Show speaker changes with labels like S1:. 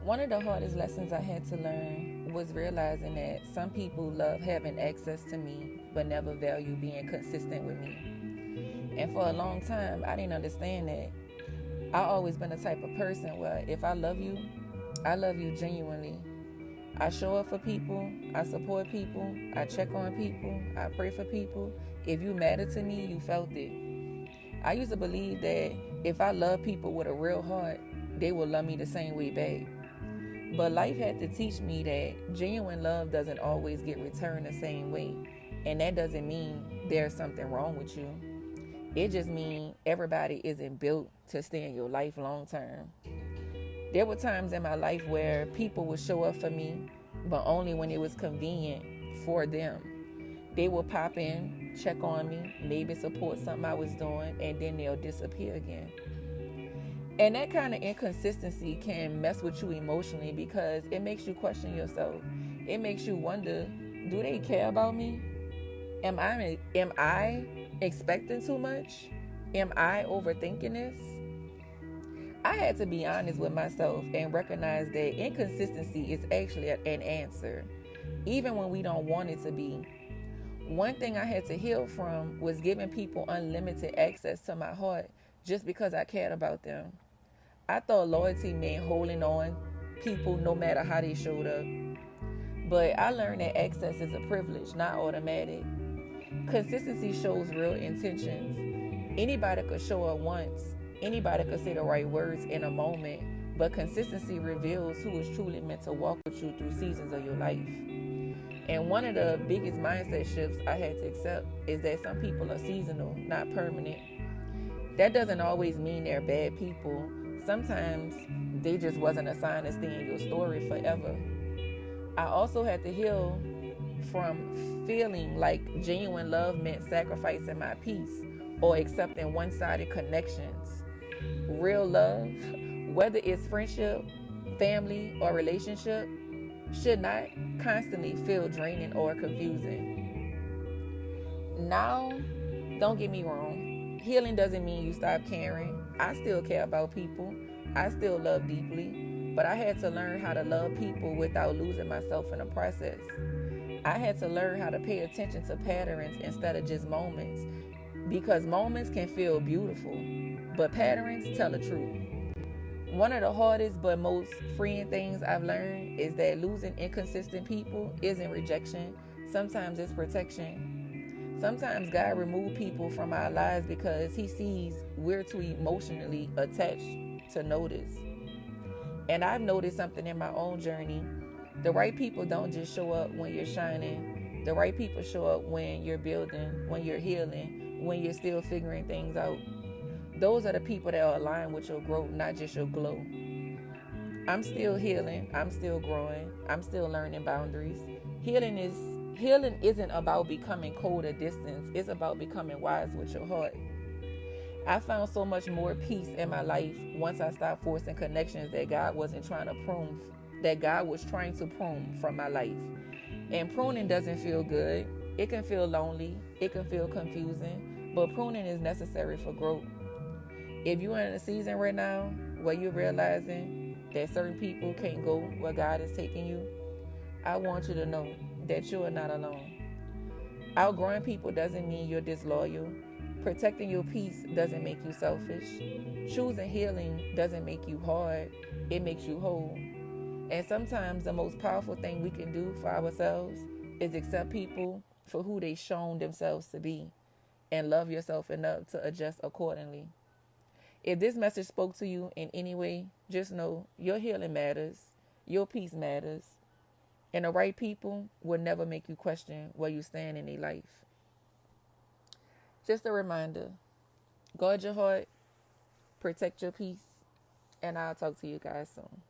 S1: One of the hardest lessons I had to learn was realizing that some people love having access to me but never value being consistent with me. And for a long time, I didn't understand that. I always been the type of person where if I love you genuinely. I show up for people, I support people, I check on people, I pray for people. If you matter to me, you felt it. I used to believe that if I love people with a real heart, they will love me the same way back. But life had to teach me that genuine love doesn't always get returned the same way. And that doesn't mean there's something wrong with you. It just means everybody isn't built to stay in your life long term. There were times in my life where people would show up for me, but only when it was convenient for them. They would pop in, check on me, maybe support something I was doing, and then they'll disappear again. And that kind of inconsistency can mess with you emotionally because it makes you question yourself. It makes you wonder, do they care about me? Am I expecting too much? Am I overthinking this? I had to be honest with myself and recognize that inconsistency is actually an answer, even when we don't want it to be. One thing I had to heal from was giving people unlimited access to my heart just because I cared about them. I thought loyalty meant holding on people no matter how they showed up. But I learned that access is a privilege, not automatic. Consistency shows real intentions. Anybody could show up once. Anybody could say the right words in a moment. But consistency reveals who is truly meant to walk with you through seasons of your life. And one of the biggest mindset shifts I had to accept is that some people are seasonal, not permanent. That doesn't always mean they're bad people. Sometimes they just wasn't assigned to stay in your story forever. I also had to heal from feeling like genuine love meant sacrificing my peace or accepting one-sided connections. Real love, whether it's friendship, family, or relationship, should not constantly feel draining or confusing. Now, don't get me wrong, healing doesn't mean you stop caring. I still care about people. I still love deeply, but I had to learn how to love people without losing myself in the process. I had to learn how to pay attention to patterns instead of just moments, because moments can feel beautiful, but patterns tell the truth. One of the hardest but most freeing things I've learned is that losing inconsistent people isn't rejection. Sometimes it's protection. Sometimes God removes people from our lives because he sees we're too emotionally attached to notice. And I've noticed something in my own journey. The right people don't just show up when you're shining. The right people show up when you're building, when you're healing, when you're still figuring things out. Those are the people that are aligned with your growth, not just your glow. I'm still healing. I'm still growing. I'm still learning boundaries. Healing isn't about becoming cold or distant. It's about becoming wise with your heart. I found so much more peace in my life once I stopped forcing connections that God was trying to prune from my life. And pruning doesn't feel good. It can feel lonely. It can feel confusing. But pruning is necessary for growth. If you're in a season right now where you're realizing that certain people can't go where God is taking you, I want you to know that you are not alone. Outgrowing people doesn't mean you're disloyal. Protecting your peace doesn't make you selfish. Choosing healing doesn't make you hard. It makes you whole. And sometimes the most powerful thing we can do for ourselves is accept people for who they've shown themselves to be and love yourself enough to adjust accordingly. If this message spoke to you in any way, just know your healing matters, your peace matters, and the right people will never make you question where you stand in their life. Just a reminder, guard your heart, protect your peace, and I'll talk to you guys soon.